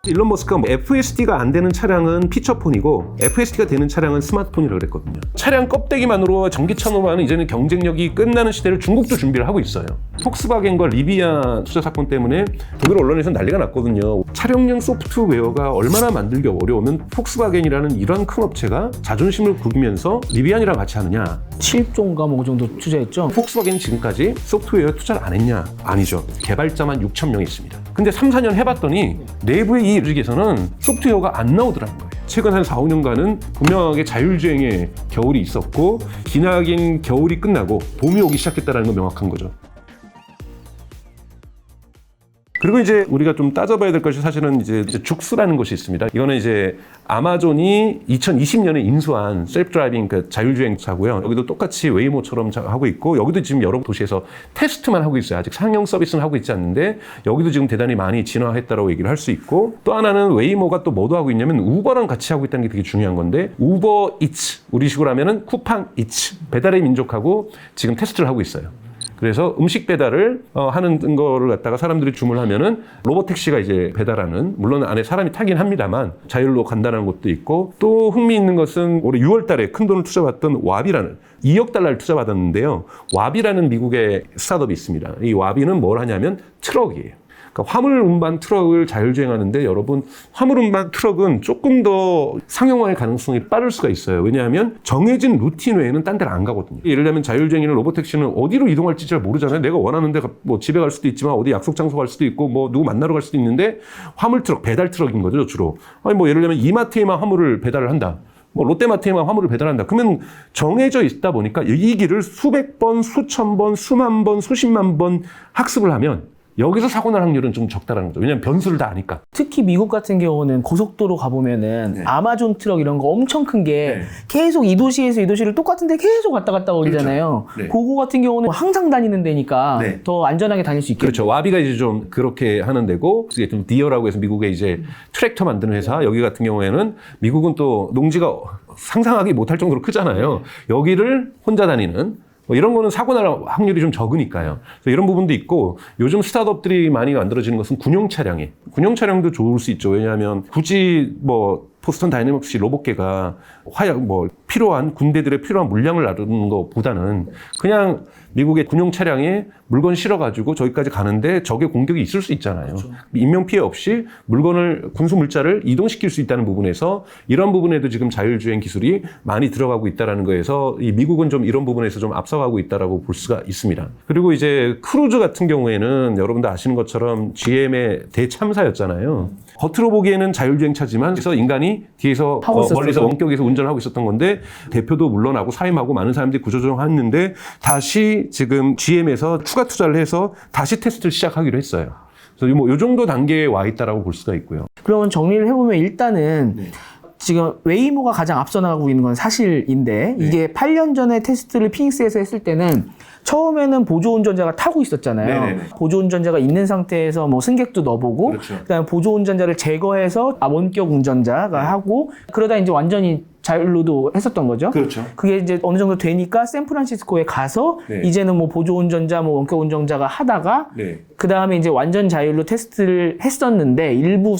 일론 머스크가 FSD가 안 되는 차량은 피처폰이고 FSD가 되는 차량은 스마트폰이라고 그랬거든요. 차량 껍데기만으로 전기차로만 이제는 경쟁력이 끝나는 시대를 중국도 준비를 하고 있어요. 폭스바겐과 리비아 투자 사건 때문에 독일 언론에서 난리가 났거든요. 차량용 소프트웨어가 얼마나 만들기 어려우면 폭스바겐이라는 이런 큰 업체가 자존심을 구기면서 리비안이랑 같이 하느냐. 7조인가 뭐 그 정도 투자했죠. 폭스바겐이 지금까지 소프트웨어 투자를 안 했냐? 아니죠. 개발자만 6,000명이 있습니다. 근데 3, 4년 해봤더니 내부에 이르기에서는 소프트웨어가 안 나오더라는 거예요. 최근 한 4, 5년간은 분명하게 자율주행의 겨울이 있었고 기나긴 겨울이 끝나고 봄이 오기 시작했다는 건 명확한 거죠. 그리고 이제 우리가 좀 따져봐야 될 것이 사실은 이제 죽스라는 것이 있습니다. 이거는 이제 아마존이 2020년에 인수한 셀프 드라이빙, 그러니까 자율주행 차고요. 여기도 똑같이 웨이모처럼 하고 있고 여기도 지금 여러 도시에서 테스트만 하고 있어요. 아직 상용 서비스는 하고 있지 않는데 여기도 지금 대단히 많이 진화했다고 얘기를 할 수 있고 또 하나는 웨이모가 또 뭐도 하고 있냐면 우버랑 같이 하고 있다는 게 되게 중요한 건데 우버 이츠, 우리식으로 하면은 쿠팡 이츠, 배달의 민족하고 지금 테스트를 하고 있어요. 그래서 음식 배달을 하는 거를 갖다가 사람들이 주문하면은 로봇택시가 이제 배달하는, 물론 안에 사람이 타긴 합니다만 자율로 간다는 것도 있고, 또 흥미있는 것은 올해 6월 달에 큰 돈을 투자받던 왑이라는 2억 달러를 투자받았는데요. 왑이라는 미국의 스타트업이 있습니다. 이 왑이는 뭘 하냐면 트럭이에요. 그러니까 화물 운반 트럭을 자율주행하는데 여러분 화물 운반 트럭은 조금 더 상용화의 가능성이 빠를 수가 있어요. 왜냐하면 정해진 루틴 외에는 딴 데를 안 가거든요. 예를 들면 자율주행이나 로봇택시는 어디로 이동할지 잘 모르잖아요. 내가 원하는 데 뭐 집에 갈 수도 있지만 어디 약속 장소 갈 수도 있고 뭐 누구 만나러 갈 수도 있는데 화물 트럭, 배달 트럭인 거죠 주로. 아니 뭐 예를 들면 이마트에만 화물을 배달을 한다. 뭐 롯데마트에만 화물을 배달한다. 그러면 정해져 있다 보니까 이 길을 수백 번, 수천 번, 수만 번, 수십만 번 학습을 하면 여기서 사고 날 확률은 좀 적다라는 거죠. 왜냐하면 변수를 다 아니까. 특히 미국 같은 경우는 고속도로 가보면은 네. 아마존 트럭 이런 거 엄청 큰 게 네. 계속 이 도시에서 이 도시를 똑같은데 계속 왔다 갔다 거리잖아요. 그렇죠. 네. 그거 같은 경우는 항상 다니는 데니까 네. 더 안전하게 다닐 수 있겠죠. 그렇죠. 와비가 이제 좀 그렇게 하는 데고, 이게 좀 디어라고 해서 미국의 이제 트랙터 만드는 회사, 여기 같은 경우에는 미국은 또 농지가 상상하기 못할 정도로 크잖아요. 여기를 혼자 다니는 뭐 이런 거는 사고 날 확률이 좀 적으니까요. 그래서 이런 부분도 있고, 요즘 스타트업들이 많이 만들어지는 것은 군용 차량이에요. 군용 차량도 좋을 수 있죠. 왜냐하면 굳이 뭐 보스턴 다이내믹스 로봇계가 필요한 군대들의 필요한 물량을 나르는 것보다는 그냥 미국의 군용 차량에 물건 실어가지고 저기까지 가는데 적의 공격이 있을 수 있잖아요. 그렇죠. 인명피해 없이 물건을, 군수 물자를 이동시킬 수 있다는 부분에서 이런 부분에도 지금 자율주행 기술이 많이 들어가고 있다는 거에서 이 미국은 좀 이런 부분에서 좀 앞서가고 있다라고 볼 수가 있습니다. 그리고 이제 크루즈 같은 경우에는 여러분도 아시는 것처럼 GM의 대참사였잖아요. 겉으로 보기에는 자율주행차지만 그래서 인간이 뒤에서 멀리서 원격에서 운전을 하고 있었던 건데 대표도 물러나고 사임하고 많은 사람들이 구조조정했는데 다시 지금 GM에서 추가 투자를 해서 다시 테스트를 시작하기로 했어요. 그래서 뭐 이 정도 단계에 와 있다라고 볼 수가 있고요. 그러면 정리를 해보면 일단은 지금 웨이모가 가장 앞서 나가고 있는 건 사실인데 이게 8년 전에 테스트를 피닉스에서 했을 때는 처음에는 보조운전자가 타고 있었잖아요. 네네. 보조운전자가 있는 상태에서 뭐 승객도 넣어보고, 그렇죠. 그다음에 보조운전자를 제거해서 원격 운전자가 하고, 그러다 이제 완전히 자율로도 했었던 거죠. 그렇죠. 그게 이제 어느 정도 되니까 샌프란시스코에 가서 이제는 뭐 보조운전자, 뭐 원격 운전자가 하다가 그 다음에 이제 완전 자율로 테스트를 했었는데 일부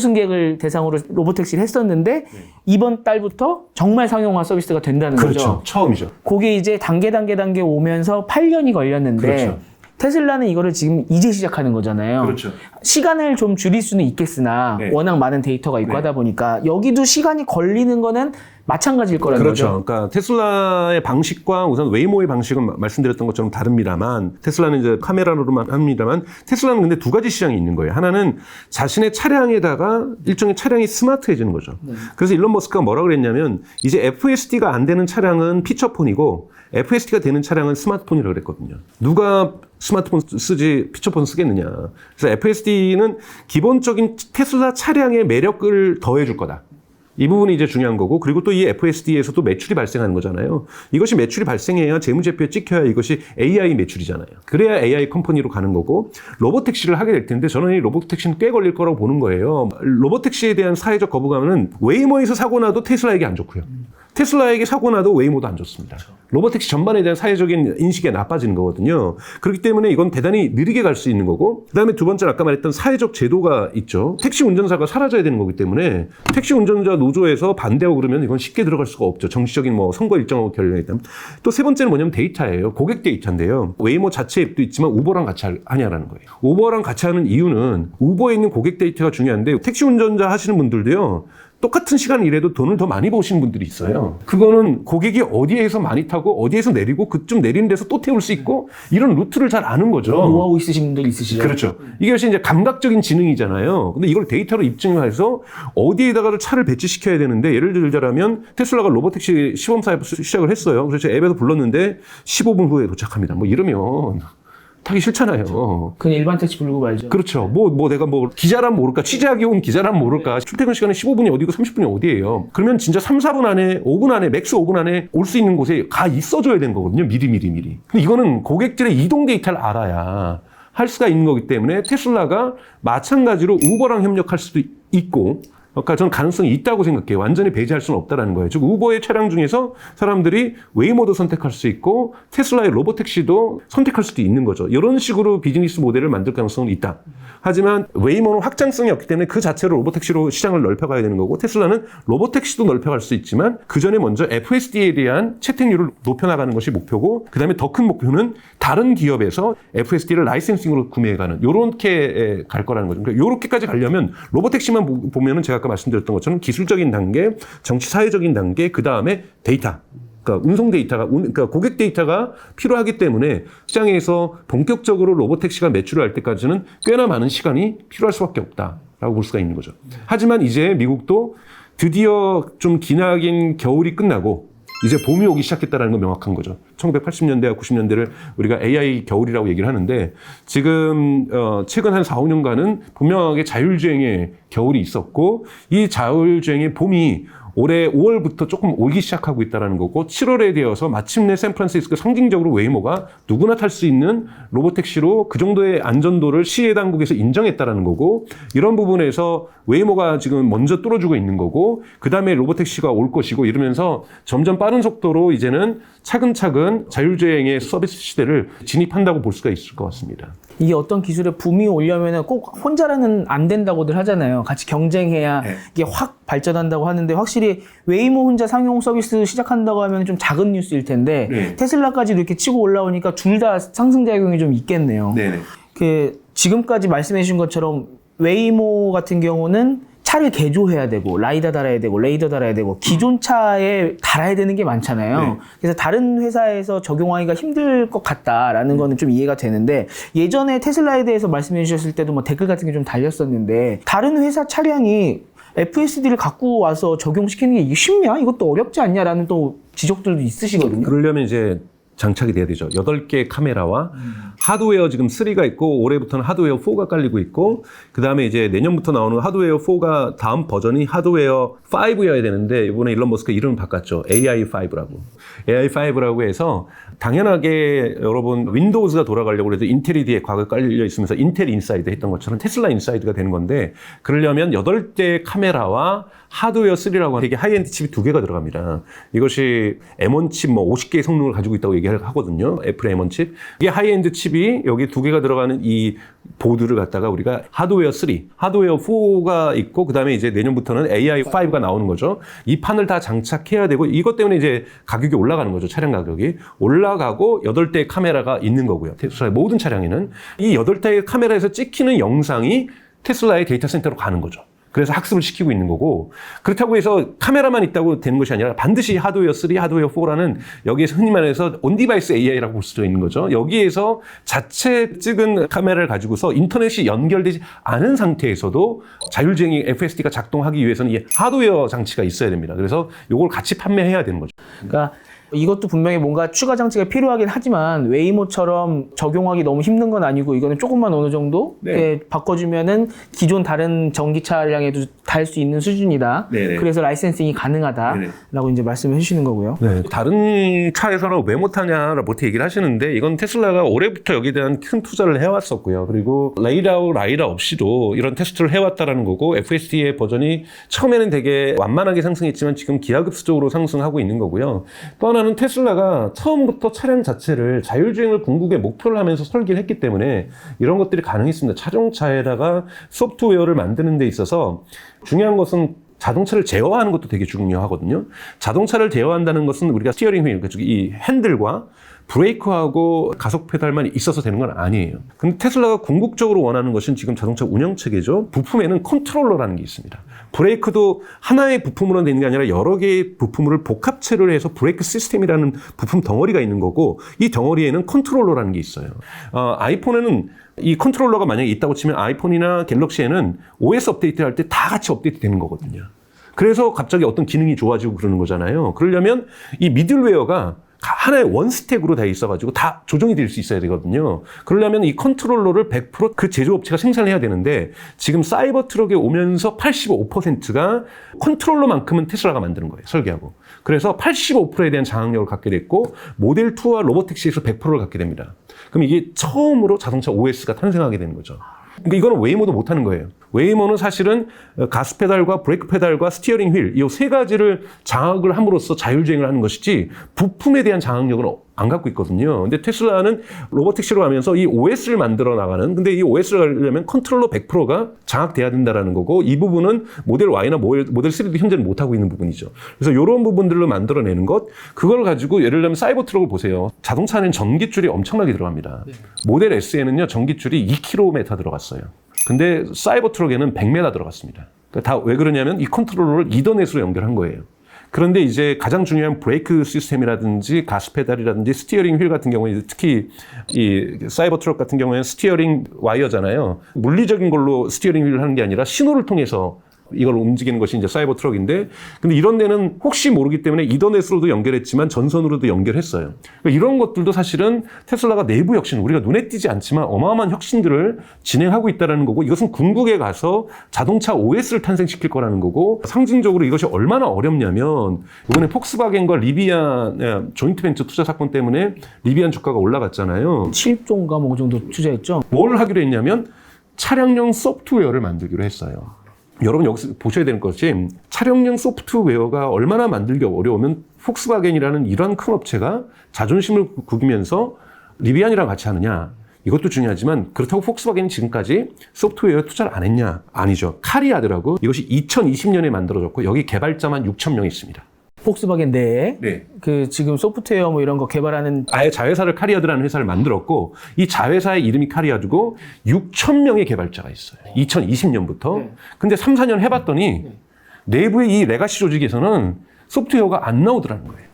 승객을 대상으로 로봇택시를 했었는데 이번 달부터 정말 상용화 서비스가 된다는 거죠. 그렇죠. 처음이죠. 그게 이제 단계 오면서 8년이 걸렸는데 그렇죠. 테슬라는 이거를 지금 이제 시작하는 거잖아요. 그렇죠. 시간을 좀 줄일 수는 있겠으나 워낙 많은 데이터가 있고 하다 보니까 여기도 시간이 걸리는 거는 마찬가지일 거라는 그렇죠. 거죠. 그러니까 테슬라의 방식과 우선 웨이모의 방식은 말씀드렸던 것처럼 다릅니다만, 테슬라는 이제 카메라로만 합니다만, 테슬라는 근데 두 가지 시장이 있는 거예요. 하나는 자신의 차량에다가 일종의 차량이 스마트해지는 거죠. 그래서 일론 머스크가 뭐라 그랬냐면 이제 FSD가 안 되는 차량은 피처폰이고 FSD가 되는 차량은 스마트폰이라고 그랬거든요. 누가 스마트폰 쓰지 피처폰 쓰겠느냐. 그래서 FSD는 기본적인 테슬라 차량의 매력을 더해줄 거다. 이 부분이 이제 중요한 거고, 그리고 또 이 FSD에서도 매출이 발생하는 거잖아요. 이것이 매출이 발생해야 재무제표에 찍혀야 이것이 AI 매출이잖아요. 그래야 AI 컴퍼니로 가는 거고, 로봇택시를 하게 될 텐데 저는 이 로봇택시는 꽤 걸릴 거라고 보는 거예요. 로봇택시에 대한 사회적 거부감은 웨이모에서 사고 나도 테슬라에게 안 좋고요. 테슬라에게 사고 나도 웨이모도 안 좋습니다. 로보택시 전반에 대한 사회적인 인식이 나빠지는 거거든요. 그렇기 때문에 이건 대단히 느리게 갈 수 있는 거고, 그다음에 두 번째는 아까 말했던 사회적 제도가 있죠. 택시 운전사가 사라져야 되는 거기 때문에 택시 운전자 노조에서 반대하고 그러면 이건 쉽게 들어갈 수가 없죠. 정치적인 뭐 선거 일정하고 결연이 있다면. 또 세 번째는 뭐냐면 데이터예요. 고객 데이터인데요. 웨이모 자체 앱도 있지만 우버랑 같이 하냐라는 거예요. 우버랑 같이 하는 이유는 우버에 있는 고객 데이터가 중요한데 택시 운전자 하시는 분들도요. 똑같은 시간 일해도 돈을 더 많이 버시는 분들이 있어요. 그거는 고객이 어디에서 많이 타고 어디에서 내리고 그쯤 내리는 데서 또 태울 수 있고 이런 루트를 잘 아는 거죠. 노하우 있으신 분들 있으시죠? 그렇죠. 이것이 이제 감각적인 지능이잖아요. 근데 이걸 데이터로 입증해서 어디에다가 차를 배치시켜야 되는데 예를 들자면 테슬라가 로보택시 시범 사업 시작을 했어요. 그래서 제가 앱에서 불렀는데 15분 후에 도착합니다. 뭐 이러면 타기 싫잖아요. 그냥 일반 택시 부르고 말죠. 그렇죠. 내가 기자란 모를까, 취재하기 온 기자란 모를까, 출퇴근 시간에 15분이 어디고 30분이 어디예요. 그러면 진짜 3, 4분 안에, 5분 안에, 맥스 5분 안에 올 수 있는 곳에 가 있어줘야 되는 거거든요. 미리. 근데 이거는 고객들의 이동 데이터를 알아야 할 수가 있는 거기 때문에 테슬라가 마찬가지로 우버랑 협력할 수도 있고, 그러니까 저는 가능성이 있다고 생각해요. 완전히 배제할 수는 없다는 거예요. 즉 우버의 차량 중에서 사람들이 웨이모도 선택할 수 있고 테슬라의 로보택시도 선택할 수도 있는 거죠. 이런 식으로 비즈니스 모델을 만들 가능성은 있다. 하지만 웨이모는 확장성이 없기 때문에 그 자체로 로보택시로 시장을 넓혀가야 되는 거고 테슬라는 로보택시도 넓혀갈 수 있지만 그 전에 먼저 FSD에 대한 채택률을 높여나가는 것이 목표고 그 다음에 더 큰 목표는 다른 기업에서 FSD를 라이센싱으로 구매해가는 요렇게 갈 거라는 거죠. 그러니까 요렇게까지 가려면 로보택시만 보면은 제가 아까 말씀드렸던 것처럼 기술적인 단계, 정치 사회적인 단계, 그 다음에 데이터. 그러니까 운송 데이터가, 그러니까 고객 데이터가 필요하기 때문에 시장에서 본격적으로 로보택시가 매출을 할 때까지는 꽤나 많은 시간이 필요할 수밖에 없다라고 볼 수가 있는 거죠. 하지만 이제 미국도 드디어 좀 기나긴 겨울이 끝나고 이제 봄이 오기 시작했다는 건 명확한 거죠. 1980년대와 90년대를 우리가 AI 겨울이라고 얘기를 하는데 지금 최근 한 4, 5년간은 분명하게 자율주행의 겨울이 있었고 이 자율주행의 봄이 올해 5월부터 조금 오기 시작하고 있다는 거고 7월에 되어서 마침내 샌프란시스코 상징적으로 웨이모가 누구나 탈 수 있는 로보택시로 그 정도의 안전도를 시해 당국에서 인정했다는 거고 이런 부분에서 웨이모가 지금 먼저 뚫어주고 있는 거고 그 다음에 로보택시가 올 것이고 이러면서 점점 빠른 속도로 이제는 차근차근 자율주행의 서비스 시대를 진입한다고 볼 수가 있을 것 같습니다. 이게 어떤 기술에 붐이 오려면 꼭 혼자라는 안 된다고들 하잖아요. 같이 경쟁해야 이게 확 발전한다고 하는데 확실히 웨이모 혼자 상용 서비스 시작한다고 하면 좀 작은 뉴스일 텐데 테슬라까지 이렇게 치고 올라오니까 둘 다 상승작용이 좀 있겠네요. 네네. 지금까지 말씀해 주신 것처럼 웨이모 같은 경우는 차를 개조해야 되고 라이다 달아야 되고 레이더 달아야 되고 기존 차에 달아야 되는 게 많잖아요. 네. 그래서 다른 회사에서 적용하기가 힘들 것 같다라는 거는 좀 이해가 되는데 예전에 테슬라에 대해서 말씀해 주셨을 때도 뭐 댓글 같은 게 좀 달렸었는데 다른 회사 차량이 FSD를 갖고 와서 적용시키는 게 이게 쉽냐? 이것도 어렵지 않냐라는 또 지적들도 있으시거든요. 그러려면 이제 장착이 돼야 되죠. 8개의 카메라와 하드웨어 지금 3가 있고 올해부터는 하드웨어 4가 깔리고 있고 그 다음에 이제 내년부터 나오는 하드웨어 4가 다음 버전이 하드웨어 5여야 되는데 이번에 일론 머스크 이름을 바꿨죠. AI5라고. AI5라고 해서 당연하게 여러분 윈도우즈가 돌아가려고 해도 인텔이 뒤에 과거 깔려 있으면서 인텔 인사이드 했던 것처럼 테슬라 인사이드가 되는 건데 그러려면 8대의 카메라와 하드웨어 3라고 되게 하이엔드 칩이 2개가 들어갑니다. 이것이 M1 칩 50개의 성능을 가지고 있다고 얘기하거든요. 애플의 M1 칩. 이게 하이엔드 칩이 여기 2개가 들어가는 이 보드를 갖다가 우리가 하드웨어 3, 하드웨어 4가 있고 그다음에 이제 내년부터는 AI5가 나오는 거죠. 이 판을 다 장착해야 되고 이것 때문에 이제 가격이 올라가는 거죠. 차량 가격이. 올라가고 8대의 카메라가 있는 거고요. 테슬라의 모든 차량에는 이 8대의 카메라에서 찍히는 영상이 테슬라의 데이터 센터로 가는 거죠. 그래서 학습을 시키고 있는 거고 그렇다고 해서 카메라만 있다고 되는 것이 아니라 반드시 하드웨어 3, 하드웨어 4라는 여기에서 흔히 말해서 온디바이스 AI라고 볼 수도 있는 거죠. 여기에서 자체 찍은 카메라를 가지고서 인터넷이 연결되지 않은 상태에서도 자율주행이 FSD가 작동하기 위해서는 이 하드웨어 장치가 있어야 됩니다. 그래서 이걸 같이 판매해야 되는 거죠. 그러니까 이것도 분명히 뭔가 추가 장치가 필요하긴 하지만 웨이모처럼 적용하기 너무 힘든 건 아니고 이거는 조금만 어느 정도 바꿔주면은 기존 다른 전기 차량에도 달 수 있는 수준이다. 그래서 라이센싱이 가능하다라고 이제 말씀을 해주시는 거고요. 네, 다른 차에서는 왜 못하냐라고 얘기를 하시는데 이건 테슬라가 올해부터 여기에 대한 큰 투자를 해왔었고요. 그리고 라이라 없이도 이런 테스트를 해왔다라는 거고 FSD의 버전이 처음에는 되게 완만하게 상승했지만 지금 기하급수적으로 상승하고 있는 거고요. 또 하나는 테슬라가 처음부터 차량 자체를 자율주행을 궁극의 목표를 하면서 설계를 했기 때문에 이런 것들이 가능했습니다. 자동차에다가 소프트웨어를 만드는 데 있어서 중요한 것은 자동차를 제어하는 것도 되게 중요하거든요. 자동차를 제어한다는 것은 우리가 스티어링 휠, 이 핸들과 브레이크하고 가속 페달만 있어서 되는 건 아니에요. 근데 테슬라가 궁극적으로 원하는 것은 지금 자동차 운영 체계죠. 부품에는 컨트롤러라는 게 있습니다. 브레이크도 하나의 부품으로 되는 게 아니라 여러 개의 부품을 복합체를 해서 브레이크 시스템이라는 부품 덩어리가 있는 거고 이 덩어리에는 컨트롤러라는 게 있어요. 아이폰에는 이 컨트롤러가 만약에 있다고 치면 아이폰이나 갤럭시에는 OS 업데이트를 할 때 다 같이 업데이트 되는 거거든요. 그래서 갑자기 어떤 기능이 좋아지고 그러는 거잖아요. 그러려면 이 미들웨어가 하나의 원스택으로 되어 있어가지고 다 조정이 될 수 있어야 되거든요. 그러려면 이 컨트롤러를 100% 그 제조업체가 생산을 해야 되는데 지금 사이버 트럭에 오면서 85%가 컨트롤러만큼은 테슬라가 만드는 거예요. 설계하고. 그래서 85%에 대한 장악력을 갖게 됐고 모델 2와 로보택시에서 100%를 갖게 됩니다. 그럼 이게 처음으로 자동차 OS가 탄생하게 되는 거죠. 그러니까 이거는 웨이모도 못하는 거예요. 웨이모는 사실은 가스 페달과 브레이크 페달과 스티어링 휠, 이 세 가지를 장악을 함으로써 자율주행을 하는 것이지 부품에 대한 장악력은 안 갖고 있거든요. 근데 테슬라는 로보택시로 가면서 이 OS를 만들어 나가는, 근데 이 OS를 하려면 컨트롤러 100%가 장악돼야 된다는 거고 이 부분은 모델 Y나 모델 3도 현재는 못하고 있는 부분이죠. 그래서 이런 부분들로 만들어내는 것, 그걸 가지고 예를 들면 사이버 트럭을 보세요. 자동차는 전기줄이 엄청나게 들어갑니다. 모델 S에는요, 전기줄이 2km 들어갔어요. 근데 사이버 트럭에는 100m 들어갔습니다. 다 왜 그러냐면 이 컨트롤러를 이더넷으로 연결한 거예요. 그런데 이제 가장 중요한 브레이크 시스템이라든지 가스 페달이라든지 스티어링 휠 같은 경우에 특히 이 사이버 트럭 같은 경우에는 스티어링 와이어잖아요. 물리적인 걸로 스티어링 휠을 하는 게 아니라 신호를 통해서 이걸 움직이는 것이 이제 사이버 트럭인데, 근데 이런 데는 혹시 모르기 때문에 이더넷으로도 연결했지만 전선으로도 연결했어요. 그러니까 이런 것들도 사실은 테슬라가 내부 혁신, 우리가 눈에 띄지 않지만 어마어마한 혁신들을 진행하고 있다는 거고, 이것은 궁극에 가서 자동차 OS를 탄생시킬 거라는 거고, 상징적으로 이것이 얼마나 어렵냐면 이번에 폭스바겐과 리비안 조인트 벤처 투자 사건 때문에 리비안 주가가 올라갔잖아요. 7조인가 뭐 정도 투자했죠. 뭘 하기로 했냐면 차량용 소프트웨어를 만들기로 했어요. 여러분 여기서 보셔야 되는 것이 차량용 소프트웨어가 얼마나 만들기 어려우면 폭스바겐이라는 이런 큰 업체가 자존심을 구기면서 리비안이랑 같이 하느냐, 이것도 중요하지만 그렇다고 폭스바겐이 지금까지 소프트웨어에 투자를 안 했냐? 아니죠. 카리아드라고, 이것이 2020년에 만들어졌고 여기 개발자만 6,000명 있습니다. 폭스바겐 내에 네. 그 지금 소프트웨어 뭐 이런 거 개발하는 아예 자회사를 카리아드라는 회사를 만들었고 이 자회사의 이름이 카리아드고 6,000명의 개발자가 있어요. 2020년부터. 네. 근데 3, 4년 해봤더니 내부의 이 레가시 조직에서는 소프트웨어가 안 나오더라는 거예요.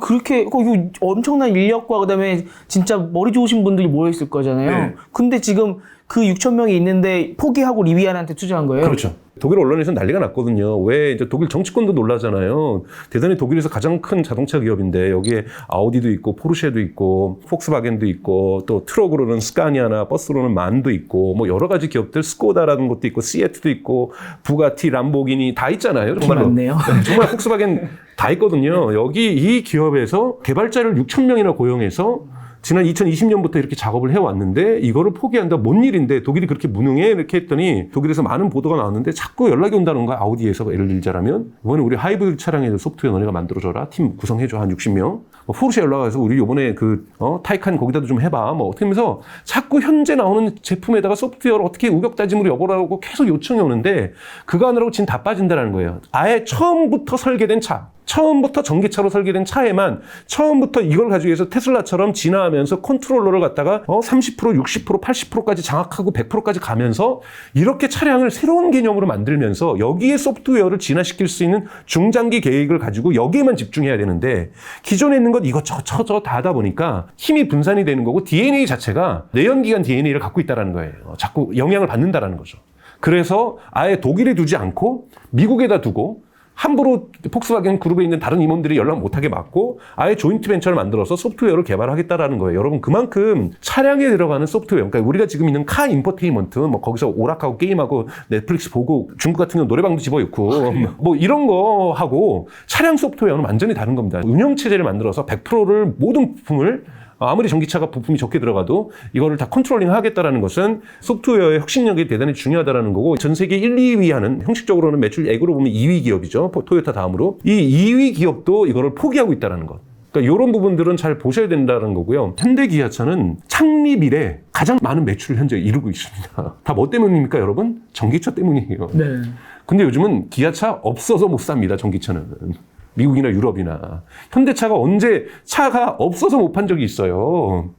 그렇게, 이거 엄청난 인력과 그다음에 진짜 머리 좋으신 분들이 모여있을 거잖아요. 네. 근데 지금 그 6,000명이 있는데 포기하고 리비안한테 투자한 거예요? 그렇죠. 독일 언론에서 난리가 났거든요. 왜 이제 독일 정치권도 놀라잖아요. 대단히 독일에서 가장 큰 자동차 기업인데 여기에 아우디도 있고 포르쉐도 있고 폭스바겐도 있고 또 트럭으로는 스카니아나 버스로는 만도 있고 뭐 여러 가지 기업들, 스코다라는 것도 있고 시애트도 있고 부가티, 람보기니 다 있잖아요. 정말로. 많네요. 정말 폭스바겐 다 있거든요. 여기 이 기업에서 개발자를 6,000명이나 고용해서 지난 2020년부터 이렇게 작업을 해왔는데 이거를 포기한다? 뭔 일인데 독일이 그렇게 무능해? 이렇게 했더니 독일에서 많은 보도가 나왔는데 자꾸 연락이 온다는 거야. 아우디에서 예를 들자면 이번에 우리 하이브리드 차량에도 소프트웨어 너네가 만들어줘라. 팀 구성해줘. 한 60명. 포르쉐 연락 와서 우리 이번에 타이칸 거기다도 좀 해봐. 뭐 어떻게 하면서 자꾸 현재 나오는 제품에다가 소프트웨어를 어떻게 우격다짐으로 여보라고 계속 요청이 오는데 그거 하느라고 지금 다 빠진다는 거예요. 아예 처음부터 설계된 차. 처음부터 전기차로 설계된 차에만 처음부터 이걸 가지고 해서 테슬라처럼 진화하면서 컨트롤러를 갖다가 30%, 60%, 80%까지 장악하고 100%까지 가면서 이렇게 차량을 새로운 개념으로 만들면서 여기에 소프트웨어를 진화시킬 수 있는 중장기 계획을 가지고 여기에만 집중해야 되는데 기존에 있는 것 이것저것 다 하다 보니까 힘이 분산이 되는 거고 DNA 자체가 내연기관 DNA를 갖고 있다는 거예요. 자꾸 영향을 받는다는 거죠. 그래서 아예 독일에 두지 않고 미국에다 두고 함부로 폭스바겐 그룹에 있는 다른 임원들이 연락 못하게 막고 아예 조인트 벤처를 만들어서 소프트웨어를 개발하겠다라는 거예요. 여러분 그만큼 차량에 들어가는 소프트웨어, 그러니까 우리가 지금 있는 카 인포테인먼트, 뭐 거기서 오락하고 게임하고 넷플릭스 보고 중국 같은 경우 노래방도 집어넣고 뭐 이런 거 하고 차량 소프트웨어는 완전히 다른 겁니다. 운영 체제를 만들어서 100%를 모든 부품을 아무리 전기차가 부품이 적게 들어가도 이거를 다 컨트롤링 하겠다라는 것은 소프트웨어의 혁신력이 대단히 중요하다는 거고, 전 세계 1, 2위 하는, 형식적으로는 매출액으로 보면 2위 기업이죠. 토요타 다음으로. 이 2위 기업도 이거를 포기하고 있다는 것. 그러니까 이런 부분들은 잘 보셔야 된다는 거고요. 현대기아차는 창립 이래 가장 많은 매출을 현재 이루고 있습니다. 다 뭐 때문입니까, 여러분? 전기차 때문이에요. 네. 근데 요즘은 기아차 없어서 못 삽니다, 전기차는. 미국이나 유럽이나. 현대차가 언제 차가 없어서 못 판 적이 있어요.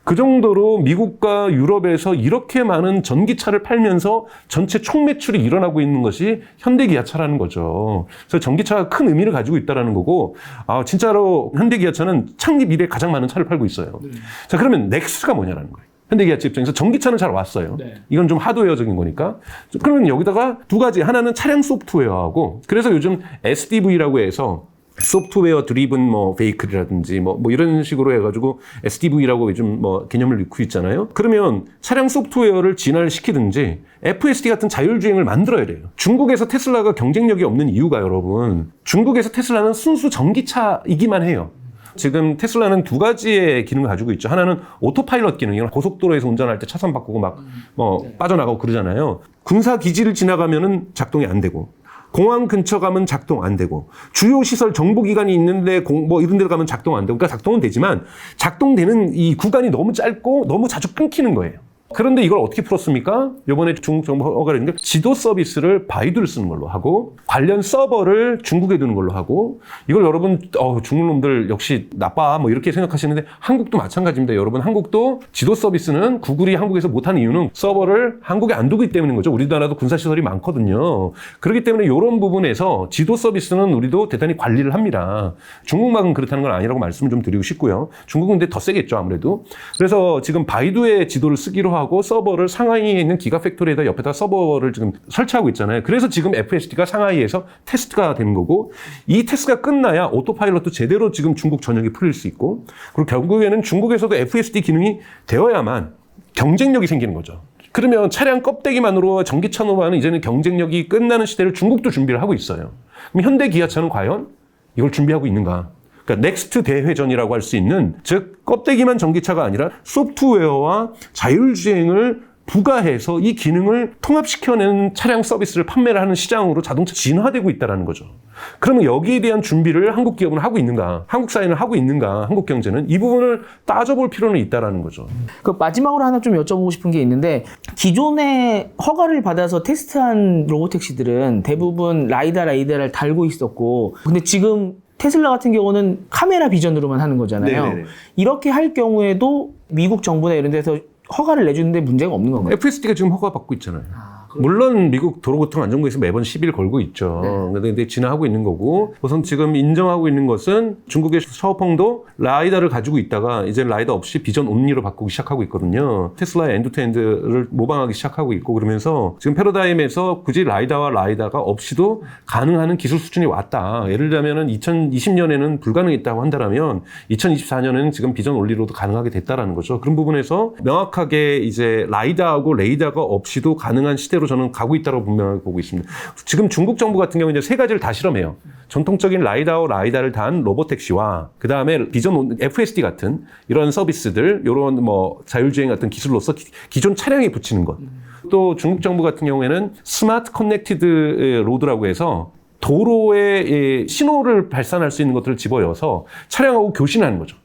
그 정도로 미국과 유럽에서 이렇게 많은 전기차를 팔면서 전체 총 매출이 일어나고 있는 것이 현대기아차라는 거죠. 그래서 전기차가 큰 의미를 가지고 있다는 거고, 진짜로 현대기아차는 창립 이래 가장 많은 차를 팔고 있어요. 자, 그러면 넥스가 뭐냐는 거예요. 현대기아차 입장에서 전기차는 잘 왔어요. 이건 좀 하드웨어적인 거니까. 그러면 여기다가 두 가지, 하나는 차량 소프트웨어하고, 그래서 요즘 SDV라고 해서 소프트웨어 드리븐 뭐 베이클이라든지 뭐 이런 식으로 해가지고 SDV라고 요즘 뭐 개념을 넣고 있잖아요. 그러면 차량 소프트웨어를 진화를 시키든지 FSD 같은 자율주행을 만들어야 돼요. 중국에서 테슬라가 경쟁력이 없는 이유가, 여러분, 중국에서 테슬라는 순수 전기차이기만 해요. 지금 테슬라는 두 가지의 기능을 가지고 있죠. 하나는 오토파일럿 기능이요. 고속도로에서 운전할 때 차선 바꾸고 막 빠져나가고 그러잖아요. 군사 기지를 지나가면은 작동이 안 되고, 공항 근처 가면 작동 안 되고, 주요 시설 정보기관이 있는데 뭐 이런 데로 가면 작동 안 되고, 그러니까 작동은 되지만 작동되는 이 구간이 너무 짧고 너무 자주 끊기는 거예요. 그런데 이걸 어떻게 풀었습니까? 이번에 중국 정부 허가를 했는데 지도 서비스를 바이두를 쓰는 걸로 하고, 관련 서버를 중국에 두는 걸로 하고, 이걸 여러분 중국 놈들 역시 나빠 뭐 이렇게 생각하시는데 한국도 마찬가지입니다. 여러분, 한국도 지도 서비스는 구글이 한국에서 못하는 이유는 서버를 한국에 안 두기 때문인 거죠. 우리나라도 군사시설이 많거든요. 그렇기 때문에 이런 부분에서 지도 서비스는 우리도 대단히 관리를 합니다. 중국만은 그렇다는 건 아니라고 말씀을 좀 드리고 싶고요. 중국은 근데 더 세겠죠, 아무래도. 그래서 지금 바이두의 지도를 쓰기로 하고 서버를 상하이에 있는 기가팩토리에다 옆에다 서버를 지금 설치하고 있잖아요. 그래서 지금 FSD가 상하이에서 테스트가 되는 거고, 이 테스트가 끝나야 오토파일럿도 제대로 지금 중국 전역에 풀릴 수 있고, 그리고 결국에는 중국에서도 FSD 기능이 되어야만 경쟁력이 생기는 거죠. 그러면 차량 껍데기만으로 전기차로만은 이제는 경쟁력이 끝나는 시대를 중국도 준비를 하고 있어요. 그럼 현대 기아차는 과연 이걸 준비하고 있는가? 그러니까 넥스트 대회전이라고 할 수 있는, 즉 껍데기만 전기차가 아니라 소프트웨어와 자율주행을 부가해서 이 기능을 통합시켜내는 차량 서비스를 판매를 하는 시장으로 자동차 진화되고 있다는 거죠. 그러면 여기에 대한 준비를 한국 기업은 하고 있는가? 한국 사회는 하고 있는가? 한국 경제는? 이 부분을 따져볼 필요는 있다는 거죠. 그 마지막으로 하나 좀 여쭤보고 싶은 게 있는데, 기존에 허가를 받아서 테스트한 로보택시들은 대부분 라이다를 달고 있었고, 근데 지금 테슬라 같은 경우는 카메라 비전으로만 하는 거잖아요. 네네네. 이렇게 할 경우에도 미국 정부나 이런 데서 허가를 내주는데 문제가 없는 건가요? FSD가 지금 허가받고 있잖아요. 물론 미국 도로교통안전부에서 매번 시비를 걸고 있죠. 네. 근데 진화하고 있는 거고, 우선 지금 인정하고 있는 것은 중국의 샤오펑도 라이다를 가지고 있다가 이제 라이다 없이 비전 온리로 바꾸기 시작하고 있거든요. 테슬라의 엔드투엔드를 모방하기 시작하고 있고, 그러면서 지금 패러다임에서 굳이 라이다와 라이다가 없이도 가능한 기술 수준이 왔다. 예를 들자면은 2020년에는 불가능했다고 한다면 2024년에는 지금 비전 온리로도 가능하게 됐다라는 거죠. 그런 부분에서 명확하게 이제 라이다하고 레이다가 없이도 가능한 시대 로 저는 가고 있다고 분명하게 보고 있습니다. 지금 중국 정부 같은 경우는 이제 세 가지를 다 실험해요. 전통적인 라이다를 단 로보택시와 그 다음에 비전 FSD 같은 이런 서비스들, 이런 뭐 자율주행 같은 기술로서 기존 차량에 붙이는 것. 또 중국 정부 같은 경우에는 스마트 커넥티드 로드라고 해서 도로에 신호를 발산할 수 있는 것들을 집어여서 차량하고 교신하는 거죠.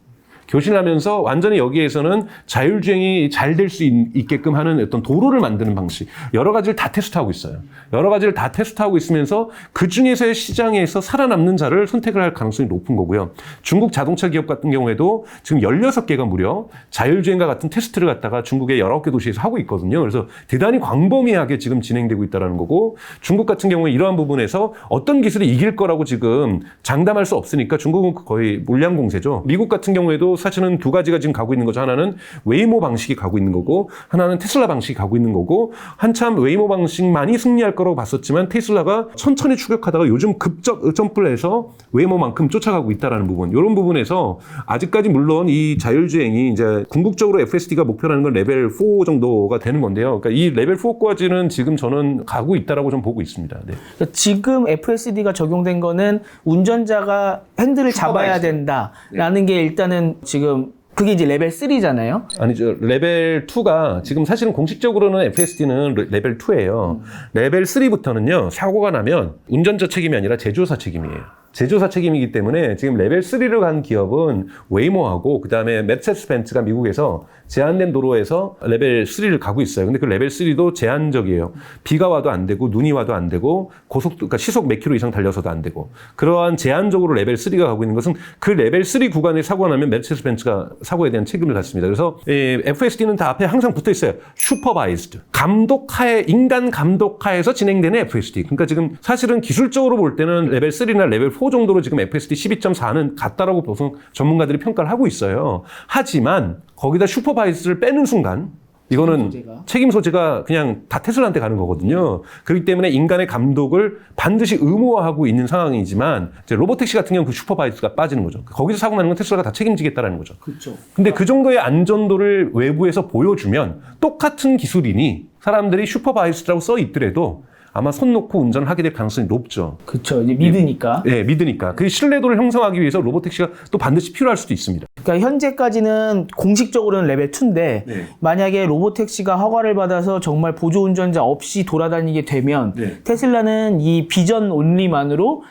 교신하면서 완전히 여기에서는 자율주행이 잘 될 수 있게끔 하는 어떤 도로를 만드는 방식, 여러 가지를 다 테스트하고 있어요. 여러 가지를 다 테스트하고 있으면서 그 중에서의 시장에서 살아남는 자를 선택을 할 가능성이 높은 거고요. 중국 자동차 기업 같은 경우에도 지금 16개가 무려 자율주행과 같은 테스트를 갖다가 중국의 19개 도시에서 하고 있거든요. 그래서 대단히 광범위하게 지금 진행되고 있다는 거고, 중국 같은 경우에 이러한 부분에서 어떤 기술이 이길 거라고 지금 장담할 수 없으니까 중국은 거의 물량 공세죠. 미국 같은 경우에도 사실은 두 가지가 지금 가고 있는 거죠. 하나는 웨이모 방식이 가고 있는 거고 하나는 테슬라 방식이 가고 있는 거고 한참 웨이모 방식만이 승리할 거라고 봤었지만 테슬라가 천천히 추격하다가 요즘 급적 점프를 해서 웨이모만큼 쫓아가고 있다라는 부분. 이런 부분에서 아직까지 물론 이 자율주행이 이제 궁극적으로 FSD가 목표라는 건 레벨 4 정도가 되는 건데요. 그러니까 이 레벨 4까지는 지금 저는 가고 있다라고 좀 보고 있습니다. 네. 그러니까 지금 FSD가 적용된 거는 운전자가 핸들을 잡아야 된다라는 게 일단은 지금 그게 이제 레벨 3잖아요. 아니죠. 레벨 2가 지금 사실은 공식적으로는 FSD는 레벨 2예요. 레벨 3부터는요. 사고가 나면 운전자 책임이 아니라 제조사 책임이에요. 제조사 책임이기 때문에 지금 레벨 3를 간 기업은 웨이모하고 그다음에 메르세데스 벤츠가 미국에서 제한된 도로에서 레벨 3를 가고 있어요. 근데 그 레벨 3도 제한적이에요. 비가 와도 안 되고 눈이 와도 안 되고 고속도 그러니까 시속 몇 킬로 이상 달려서도 안 되고 그러한 제한적으로 레벨 3가 가고 있는 것은 그 레벨 3 구간에 사고가 나면 메르세데스 벤츠가 사고에 대한 책임을 갖습니다. 그래서 FSD는 다 앞에 항상 붙어 있어요. 슈퍼바이즈드. 감독하에 인간 감독하에서 진행되는 FSD. 그러니까 지금 사실은 기술적으로 볼 때는 레벨 3나 레벨 4 정도로 지금 FSD 12.4는 같다라고 보통 전문가들이 평가를 하고 있어요. 하지만 거기다 슈퍼바이즈를 빼는 순간 이거는 책임 소재가 그냥 다 테슬라한테 가는 거거든요. 그렇기 때문에 인간의 감독을 반드시 의무화하고 있는 상황이지만 이제 로보택시 같은 경우는 그 슈퍼바이즈가 빠지는 거죠. 거기서 사고 나는 건 테슬라가 다 책임지겠다라는 거죠. 그렇죠. 근데 그 정도의 안전도를 외부에서 보여주면 똑같은 기술이니 사람들이 슈퍼바이즈라고 써 있더라도 아마 손 놓고 운전을 하게 될 가능성이 높죠. 그렇죠. 이제 믿으니까. 네, 믿으니까. 그 신뢰도를 형성하기 위해서 로보택시가 또 반드시 필요할 수도 있습니다. 그러니까 현재까지는 공식적으로는 레벨 2인데 네. 만약에 로보택시가 허가를 받아서 정말 보조 운전자 없이 돌아다니게 되면 네. 테슬라는 이 비전 온리만으로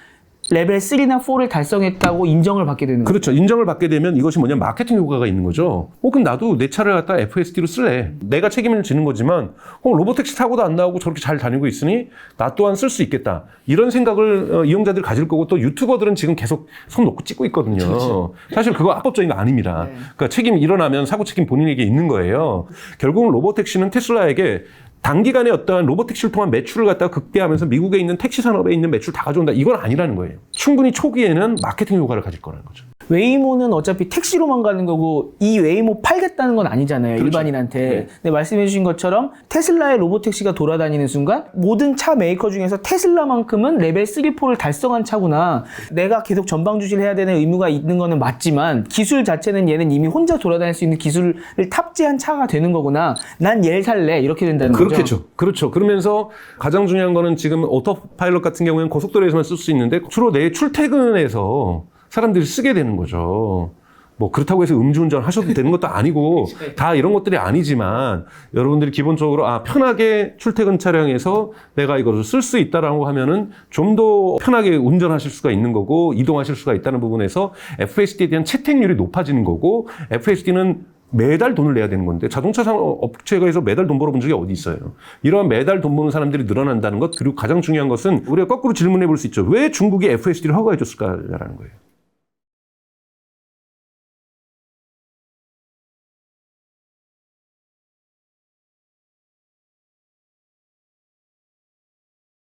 레벨 3나 4를 달성했다고 인정을 받게 되는 거죠. 그렇죠. 인정을 받게 되면 이것이 뭐냐 마케팅 효과가 있는 거죠. 그럼 나도 내 차를 갖다 FSD로 쓸래. 내가 책임을 지는 거지만 로보택시 사고도 안 나오고 저렇게 잘 다니고 있으니 나 또한 쓸 수 있겠다. 이런 생각을 이용자들이 가질 거고 또 유튜버들은 지금 계속 손 놓고 찍고 있거든요. 그렇죠. 사실 그거 합법적인 거 아닙니다. 네. 그러니까 책임이 일어나면 사고 책임 본인에게 있는 거예요. 결국은 로보택시는 테슬라에게 단기간에 어떠한 로보택시를 통한 매출을 갖다가 극대화하면서 미국에 있는 택시 산업에 있는 매출 다 가져온다. 이건 아니라는 거예요. 충분히 초기에는 마케팅 효과를 가질 거라는 거죠. 웨이모는 어차피 택시로만 가는 거고 이 웨이모 팔겠다는 건 아니잖아요. 그렇죠. 일반인한테. 네. 근데 말씀해 주신 것처럼 테슬라의 로보택시가 돌아다니는 순간 모든 차 메이커 중에서 테슬라만큼은 레벨 3, 4를 달성한 차구나. 내가 계속 전방 주시를 해야 되는 의무가 있는 거는 맞지만 기술 자체는 얘는 이미 혼자 돌아다닐 수 있는 기술을 탑재한 차가 되는 거구나. 난 얘를 살래. 이렇게 된다는 거죠. 그렇겠죠. 그렇죠. 그러면서 가장 중요한 거는 지금 오토파일럿 같은 경우에는 고속도로에서만 쓸 수 있는데 주로 내 출퇴근에서 사람들이 쓰게 되는 거죠. 뭐 그렇다고 해서 음주운전 하셔도 되는 것도 아니고 다 이런 것들이 아니지만 여러분들이 기본적으로 편하게 출퇴근 차량에서 내가 이것을 쓸 수 있다라고 하면은 좀 더 편하게 운전하실 수가 있는 거고 이동하실 수가 있다는 부분에서 FSD에 대한 채택률이 높아지는 거고 FSD는 매달 돈을 내야 되는 건데 자동차 업체에서 매달 돈 벌어본 적이 어디 있어요. 이러한 매달 돈 버는 사람들이 늘어난다는 것 그리고 가장 중요한 것은 우리가 거꾸로 질문해 볼 수 있죠. 왜 중국이 FSD를 허가해 줬을까라는 거예요.